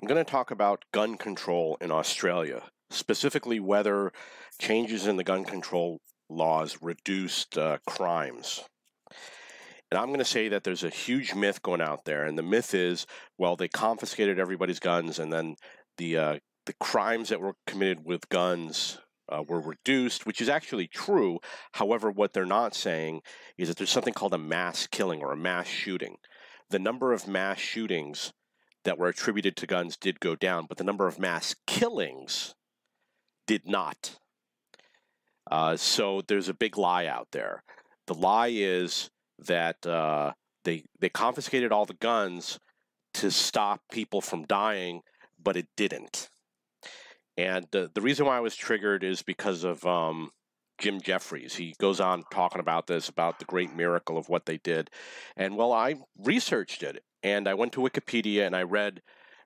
I'm going to talk about gun control in Australia, specifically whether changes in the gun control laws reduced crimes. And I'm going to say that there's a huge myth going out there, and the myth is, well, they confiscated everybody's guns, and then the crimes that were committed with guns were reduced, which is actually true. However, what they're not saying is that there's something called a mass killing or a mass shooting. The number of mass shootings that were attributed to guns did go down, but the number of mass killings did not. So there's a big lie out there. The lie is that they confiscated all the guns to stop people from dying, but it didn't. And the reason why I was triggered is because of Jim Jeffries. He goes on talking about this, about the great miracle of what they did. And, well, I researched it, and I went to Wikipedia, and I read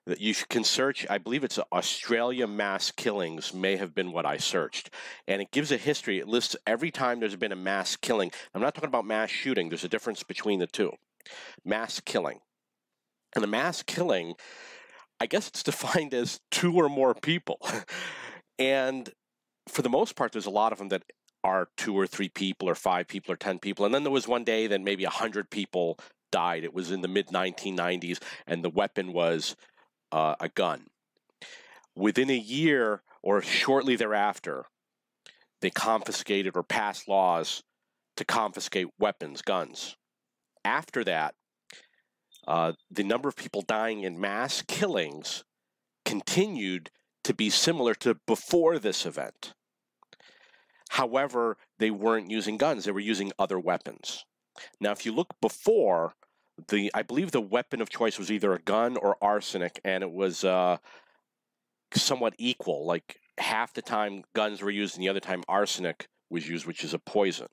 that you can search, I believe it's Australia mass killings may have been what I searched. And it gives a history. It lists every time there's been a mass killing. I'm not talking about mass shooting. There's a difference between the two. Mass killing. And the mass killing, I guess it's defined as 2 or more people. And for the most part, there's a lot of them that are 2 or 3 people or 5 people or 10 people. And then there was one day that maybe 100 people died. It was in the mid-1990s, and the weapon was a gun. Within a year or shortly thereafter, they confiscated or passed laws to confiscate weapons, guns. After that, the number of people dying in mass killings continued to be similar to before this event. However, they weren't using guns. They were using other weapons. Now, if you look before, I believe the weapon of choice was either a gun or arsenic, and it was somewhat equal. Like half the time guns were used and the other time arsenic was used, which is a poison.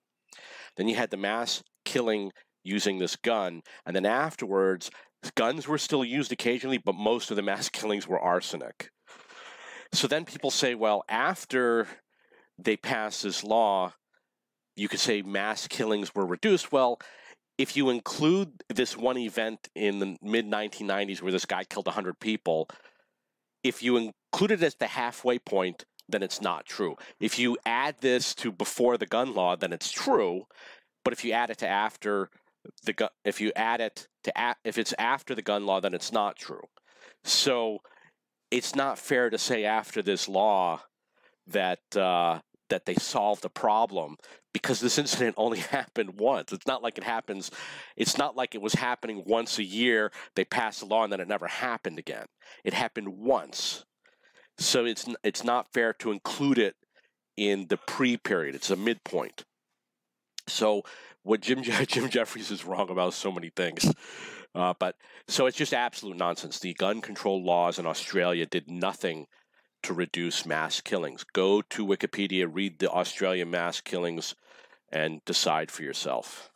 Then you had the mass killing using this gun, and then afterwards, guns were still used occasionally, but most of the mass killings were arsenic. So then people say, well, after they passed this law, you could say mass killings were reduced. Well, if you include this one event in the mid-1990s where this guy killed 100 people, if you include it as the halfway point, then it's not true. If you add this to before the gun law, then it's true. But if you add it to after the gun, if it's after the gun law, then it's not true. So it's not fair to say after this law that they solved the problem, because this incident only happened once. It's not like it was happening once a year. They passed a law and then it never happened again. It happened once. So it's not fair to include it in the pre-period. It's a midpoint. So what Jim Jeffries is wrong about so many things. So it's just absolute nonsense. The gun control laws in Australia did nothing to reduce mass killings. Go to Wikipedia, read the Australia mass killings, and decide for yourself.